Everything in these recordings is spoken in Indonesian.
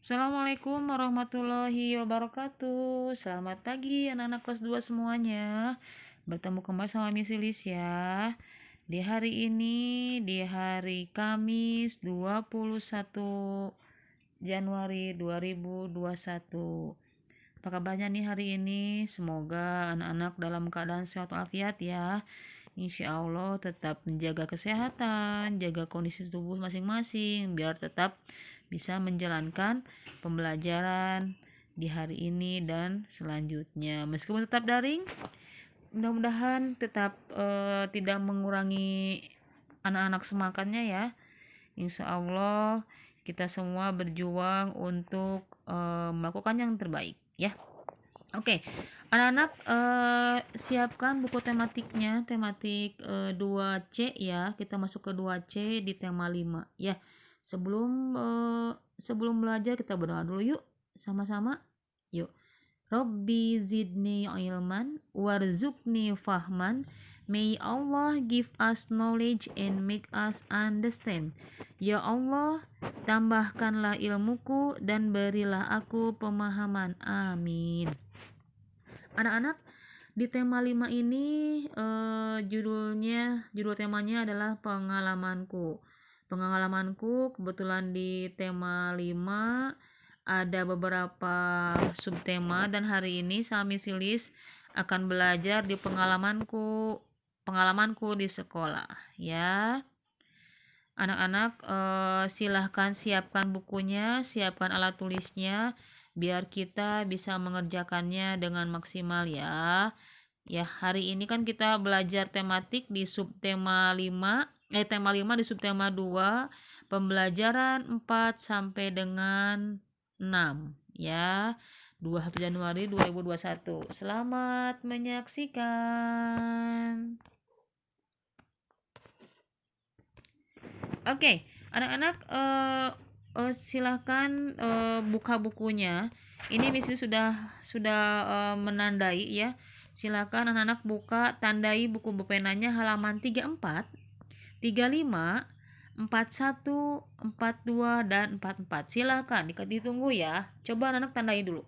Assalamualaikum warahmatullahi wabarakatuh. Selamat pagi anak-anak kelas 2 semuanya. Bertemu kembali sama Miss Lilis ya. Di hari ini, di hari Kamis 21 Januari 2021. Apa kabarnya nih hari ini? Semoga anak-anak dalam keadaan sehat walafiat ya. Insya Allah tetap menjaga kesehatan, jaga kondisi tubuh masing-masing biar tetap bisa menjalankan pembelajaran di hari ini dan selanjutnya. Meskipun tetap daring, mudah-mudahan tetap tidak mengurangi anak-anak semangatnya ya. Insya Allah kita semua berjuang untuk melakukan yang terbaik ya. Oke, anak-anak siapkan buku tematiknya, tematik 2C ya. Kita masuk ke 2C di tema 5 ya. Sebelum belajar kita berdoa dulu yuk sama-sama. Yuk. Robbi zidni ilman warzuqni fahman. May Allah give us knowledge and make us understand. Ya Allah, tambahkanlah ilmuku dan berilah aku pemahaman. Amin. Anak-anak, di tema 5 ini judul temanya adalah pengalamanku. Pengalamanku kebetulan di tema 5 ada beberapa subtema dan hari ini Sami Silis akan belajar di pengalamanku di sekolah ya. Anak-anak silahkan siapkan bukunya, siapkan alat tulisnya biar kita bisa mengerjakannya dengan maksimal ya. Ya, hari ini kan kita belajar tematik di subtema 5, tema 5 di subtema 2, pembelajaran 4 sampai dengan 6 ya. 21 Januari 2021. Selamat menyaksikan. Oke, anak-anak silahkan buka bukunya. Ini Miss sudah menandai ya. Silakan anak-anak buka, tandai buku penanya halaman 34, 35, 41, 42 dan 44. Silakan ditunggu ya. Coba anak-anak tandai dulu.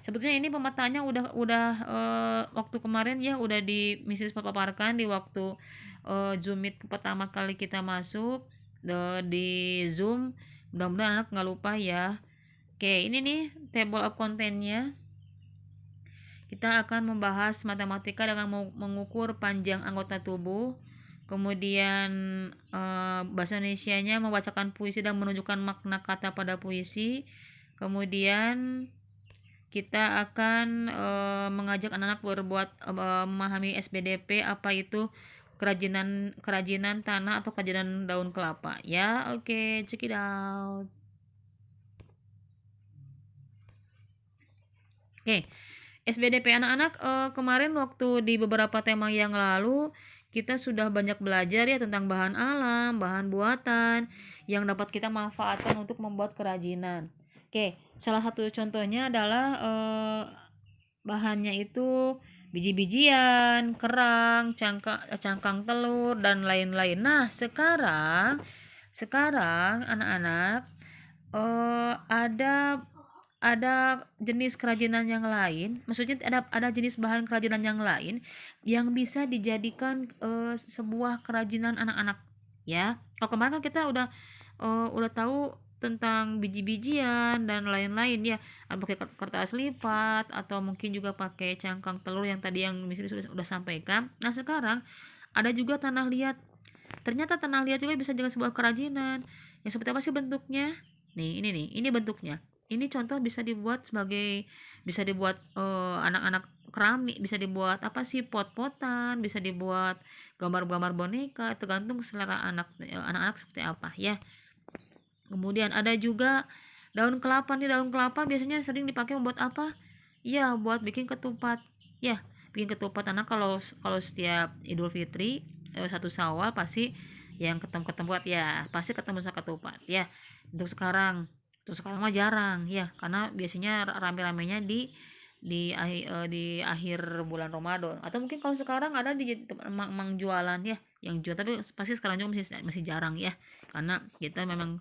Sebetulnya ini pemetaannya udah waktu kemarin ya udah di Mrs. paparkan di waktu Zoom Meet pertama kali kita masuk di Zoom. Mudah-mudahan anak nggak lupa ya. Oke, ini nih table of contentnya. Kita akan membahas matematika dengan mengukur panjang anggota tubuh. Kemudian bahasa Indonesianya membacakan puisi dan menunjukkan makna kata pada puisi. Kemudian kita akan mengajak anak-anak memahami SBDP, apa itu kerajinan tanah atau kerajinan daun kelapa ya. Oke, check it out. Oke, SBDP anak-anak, kemarin waktu di beberapa tema yang lalu kita sudah banyak belajar ya tentang bahan alam, bahan buatan yang dapat kita manfaatkan untuk membuat kerajinan. Oke, salah satu contohnya adalah bahannya itu biji-bijian, kerang, cangkang telur dan lain-lain. Nah, sekarang anak-anak ada jenis kerajinan yang lain, maksudnya ada jenis bahan kerajinan yang lain yang bisa dijadikan sebuah kerajinan anak-anak ya. Kalau kemarin kan kita udah tahu tentang biji-bijian dan lain-lain ya, pakai kertas lipat atau mungkin juga pakai cangkang telur yang tadi yang misalnya sudah sampaikan. Nah, sekarang ada juga tanah liat. Ternyata tanah liat juga bisa jadi sebuah kerajinan. Yang seperti apa sih bentuknya? Ini bentuknya. Ini contoh bisa dibuat anak-anak keramik, bisa dibuat apa sih pot-potan, bisa dibuat gambar-gambar boneka, tergantung selera anak-anak seperti apa ya. Kemudian ada juga daun kelapa nih, daun kelapa biasanya sering dipakai membuat apa? Ya, buat bikin ketupat. Ya, bikin ketupat anak kalau kalau setiap Idul Fitri 1 Syawal pasti yang ketemu-ketemu ya, pasti ketemu sama ketupat ya. Untuk sekarang mah jarang ya, karena biasanya rame-ramenya di akhir bulan Ramadan atau mungkin kalau sekarang ada di emang jualan ya yang jual, tapi pasti sekarang juga masih jarang ya karena kita memang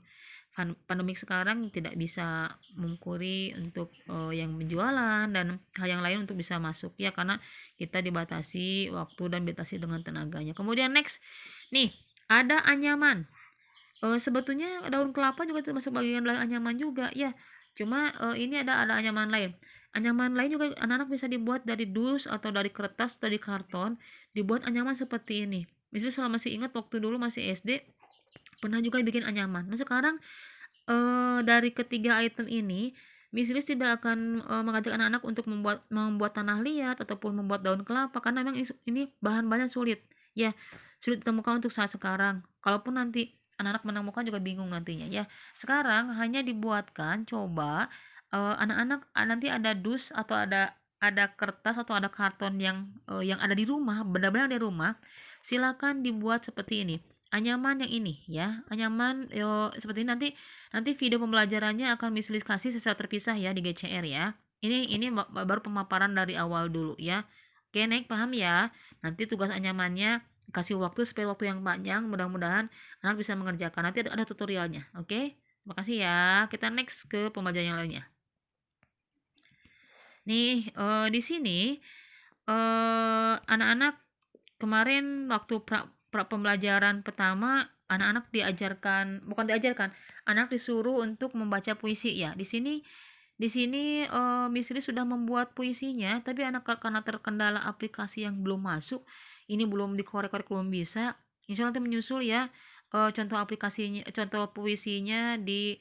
pandemik sekarang tidak bisa memungkiri untuk yang penjualan dan hal yang lain untuk bisa masuk ya, karena kita dibatasi waktu dan dibatasi dengan tenaganya. Kemudian next nih, ada anyaman. Sebetulnya daun kelapa juga termasuk bagian dari anyaman juga ya, cuma ini ada anyaman lain. Anyaman lain juga anak-anak bisa dibuat dari dus atau dari kertas atau dari karton, dibuat anyaman seperti ini. Misalnya kalau masih ingat waktu dulu masih SD pernah juga bikin anyaman. Nah sekarang dari ketiga item ini, Miss Liz tidak akan mengajak anak-anak untuk membuat tanah liat ataupun membuat daun kelapa, karena memang ini bahan-bahannya sulit ya, sulit ditemukan untuk saat sekarang. Kalaupun nanti anak-anak menemukan juga bingung nantinya ya. Sekarang hanya dibuatkan coba anak-anak nanti ada dus atau ada kertas atau ada karton yang ada di rumah, benar-benar di rumah, silakan dibuat seperti ini. Anyaman yang ini ya, anyaman seperti ini. Nanti video pembelajarannya akan Miss Liz kasih secara terpisah ya di GCR ya. Ini baru pemaparan dari awal dulu ya. Oke, Nek, paham ya? Nanti tugas anyamannya kasih waktu, spare waktu yang panjang, mudah-mudahan anak bisa mengerjakan. Nanti ada tutorialnya. Oke? Makasih ya. Kita next ke pembelajaran yang lainnya. Nih, di sini anak-anak kemarin waktu pembelajaran pertama, anak-anak bukan diajarkan, anak disuruh untuk membaca puisi ya. Di sini Miss Ri sudah membuat puisinya, tapi anak karena terkendala aplikasi yang belum masuk, ini belum dikorek-korek, belum bisa. Insya Allah nanti menyusul ya, contoh aplikasinya, contoh puisinya di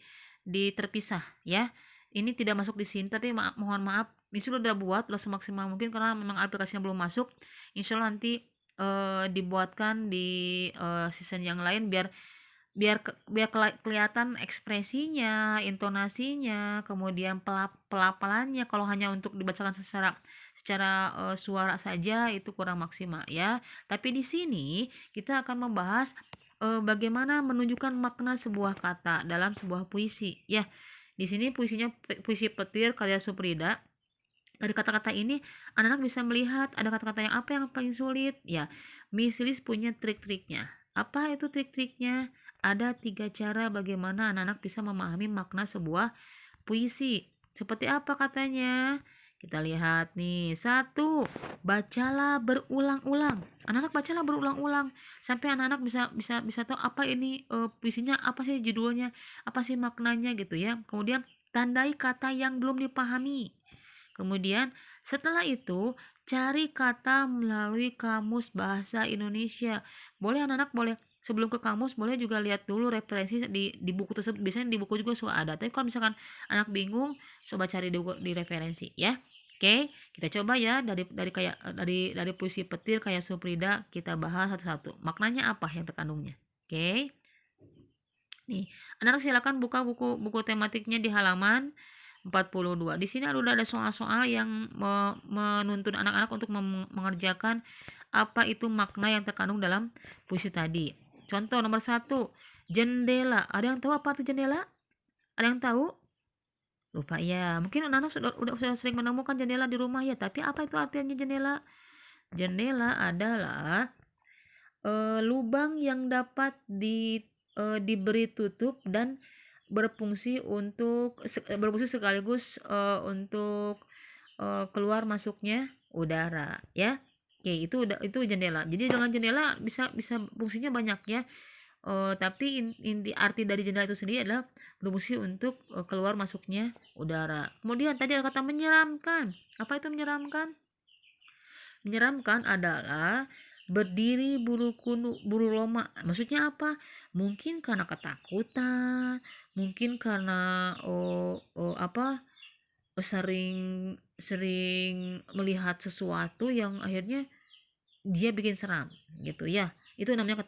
terpisah ya. Ini tidak masuk di sini, tapi mohon maaf, Miss Ri udah buat, udah semaksimal mungkin karena memang aplikasinya belum masuk. Insya Allah nanti dibuatkan di season yang lain biar biar biar kelihatan ekspresinya, intonasinya, kemudian pelafalannya. Kalau hanya untuk dibacakan secara suara saja itu kurang maksimal ya. Tapi di sini kita akan membahas bagaimana menunjukkan makna sebuah kata dalam sebuah puisi ya. Di sini puisinya puisi petir karya Suprida. Dari kata-kata ini anak-anak bisa melihat ada kata-kata yang apa yang paling sulit ya. Miss Liz punya trik-triknya. Apa itu trik-triknya? Ada 3 cara bagaimana anak-anak bisa memahami makna sebuah puisi. Seperti apa katanya? Kita lihat nih. 1, bacalah berulang-ulang. Anak-anak bacalah berulang-ulang sampai anak-anak bisa tahu apa ini puisinya, apa sih judulnya, apa sih maknanya gitu ya. Kemudian tandai kata yang belum dipahami. Kemudian setelah itu cari kata melalui kamus bahasa Indonesia. Boleh anak-anak boleh sebelum ke kamus boleh juga lihat dulu referensi di buku tersebut. Biasanya di buku juga suka ada. Tapi kalau misalkan anak bingung, coba cari di referensi ya. Oke, kita coba ya dari puisi petir kayak Suprida kita bahas satu-satu. Maknanya apa yang terkandungnya? Oke. Nih, anak silakan buka buku tematiknya di halaman 42. Di sini ada soal-soal yang menuntun anak-anak untuk mengerjakan apa itu makna yang terkandung dalam puisi tadi. Contoh nomor 1, jendela. Ada yang tahu apa itu jendela? Ada yang tahu? Lupa ya. Mungkin anak-anak sudah sering menemukan jendela di rumah ya, tapi apa itu artinya jendela? Jendela adalah lubang yang dapat diberi tutup dan berfungsi sekaligus untuk keluar masuknya udara ya. Oke, itu jendela. Jadi dengan jendela bisa fungsinya banyak ya. Tapi inti arti dari jendela itu sendiri adalah berfungsi untuk keluar masuknya udara. Kemudian tadi ada kata menyeramkan. Apa itu menyeramkan? Menyeramkan adalah berdiri buru loma. Maksudnya apa? Mungkin karena ketakutan, mungkin karena sering sering melihat sesuatu yang akhirnya dia bikin seram gitu ya. Itu namanya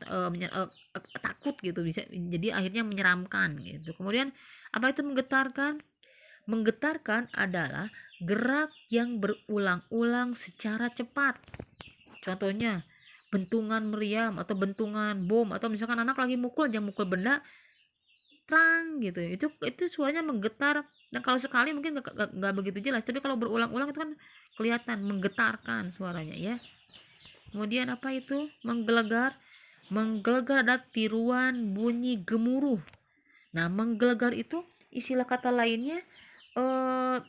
takut gitu, bisa jadi akhirnya menyeramkan gitu. Kemudian apa itu menggetarkan? Menggetarkan adalah gerak yang berulang-ulang secara cepat. Contohnya bentungan meriam atau bentungan bom, atau misalkan anak lagi mukul benda trang gitu, itu suaranya menggetar. Dan kalau sekali mungkin gak begitu jelas, tapi kalau berulang-ulang itu kan kelihatan menggetarkan suaranya ya. Kemudian apa itu menggelegar? Menggelegar ada tiruan bunyi gemuruh. Nah, menggelegar itu istilah kata lainnya eh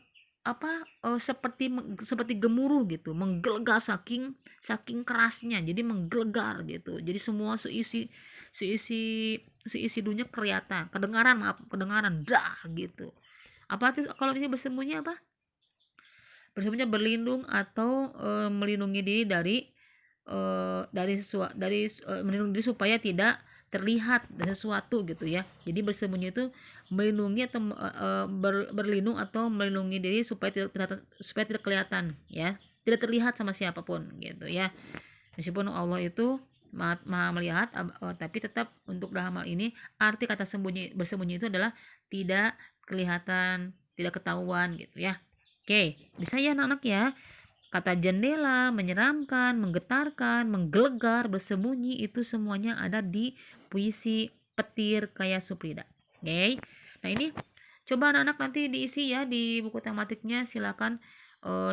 seperti gemuruh gitu, menggelegar saking saking kerasnya, jadi menggelegar gitu. Jadi semua seisi seisi dunia kelihatan, kedengaran, maaf, kedengaran dah gitu. Apa tuh kalau ini bersembunyi apa? Bersembunyi berlindung atau melindungi diri dari melindungi diri supaya tidak terlihat dari sesuatu gitu ya. Jadi bersembunyi itu melindungi atau berlindung atau melindungi diri supaya tidak kelihatan ya, tidak terlihat sama siapapun gitu ya. Meskipun Allah itu maha melihat, tapi tetap untuk dalam hal ini arti kata bersembunyi itu adalah tidak kelihatan, tidak ketahuan gitu ya. Oke, bisa ya anak-anak ya. Kata jendela, menyeramkan, menggetarkan, menggelegar, bersembunyi itu semuanya ada di puisi Petir Kaya Suprida. Oke. Nah, ini coba anak-anak nanti diisi ya di buku tematiknya, silakan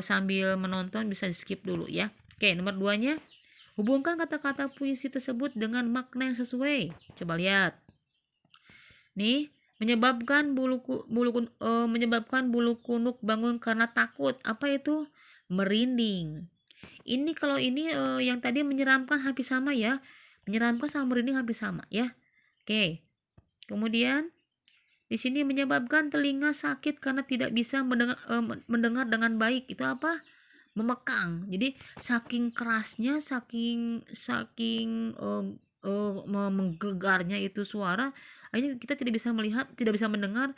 sambil menonton bisa skip dulu ya. Oke, nomor 2-nya, hubungkan kata-kata puisi tersebut dengan makna yang sesuai. Coba lihat. Nih, menyebabkan bulu kunuk bangun karena takut. Apa itu? Merinding. Ini kalau ini yang tadi menyeramkan hampir sama ya. Menyeramkan sama merinding hampir sama ya. Oke. Kemudian di sini menyebabkan telinga sakit karena tidak bisa mendengar dengan baik. Itu apa? Memekang. Jadi saking kerasnya, saking saking menggelegarnya itu suara, akhirnya kita tidak bisa melihat, tidak bisa mendengar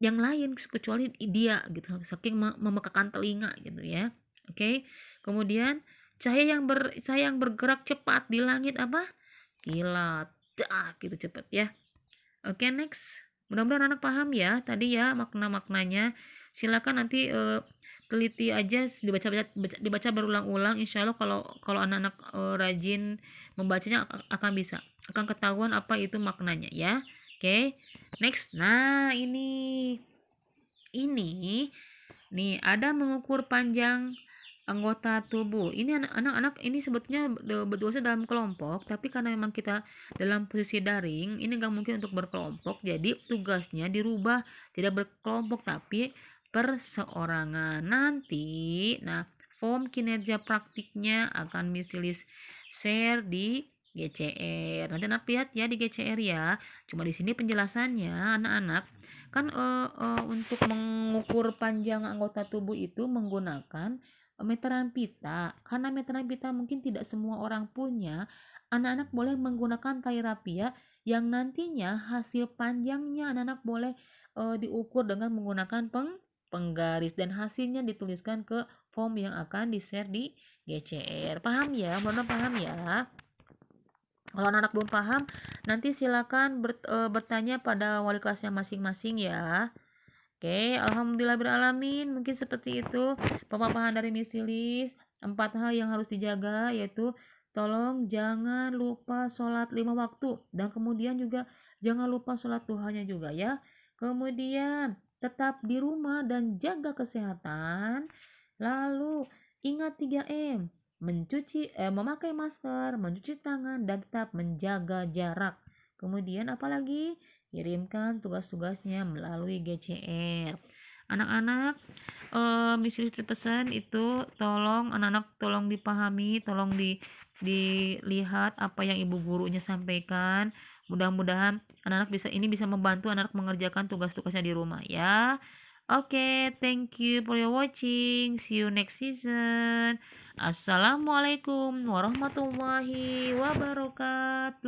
yang lain kecuali dia gitu, saking memekakan telinga gitu ya. Oke. Kemudian cahaya yang bergerak cepat di langit apa? Kilat. Dak gitu cepat ya. Oke, next. Mudah-mudahan anak paham ya tadi ya makna-maknanya. Silakan nanti teliti aja, dibaca berulang-ulang. Insya Allah kalau kalau anak-anak rajin membacanya akan bisa, akan ketahuan apa itu maknanya ya. Oke, next. Nah, ini nih ada mengukur panjang anggota tubuh. Ini anak-anak ini sebetulnya berdosa dalam kelompok, tapi karena memang kita dalam posisi daring, ini nggak mungkin untuk berkelompok. Jadi tugasnya dirubah, tidak berkelompok tapi perseorangan. Nanti, nah, form kinerja praktiknya akan Miss share di GCR. Nanti anak lihat ya di GCR ya. Cuma di sini penjelasannya anak-anak kan untuk mengukur panjang anggota tubuh itu menggunakan meteran pita. Karena meteran pita mungkin tidak semua orang punya, anak-anak boleh menggunakan tali rapia yang nantinya hasil panjangnya anak-anak boleh diukur dengan menggunakan penggaris dan hasilnya dituliskan ke form yang akan di-share di GCR. Paham ya? Mohon paham ya. Kalau anak-anak belum paham, nanti silakan bertanya pada wali kelasnya masing-masing ya. Oke, alhamdulillah beralamin. Mungkin seperti itu pemaparan dari Miss Lilis. 4 hal yang harus dijaga yaitu tolong jangan lupa sholat 5 waktu dan kemudian juga jangan lupa sholat duhanya juga ya. Kemudian tetap di rumah dan jaga kesehatan. Lalu ingat 3M, memakai masker, mencuci tangan dan tetap menjaga jarak. Kemudian apalagi? Kirimkan tugas-tugasnya melalui GCR. Anak-anak, misi terpesan itu tolong anak-anak tolong dipahami, tolong dilihat apa yang ibu gurunya sampaikan. Mudah-mudahan anak-anak bisa membantu anak mengerjakan tugas-tugasnya di rumah ya. Oke, thank you for your watching. See you next season. Assalamualaikum warahmatullahi wabarakatuh.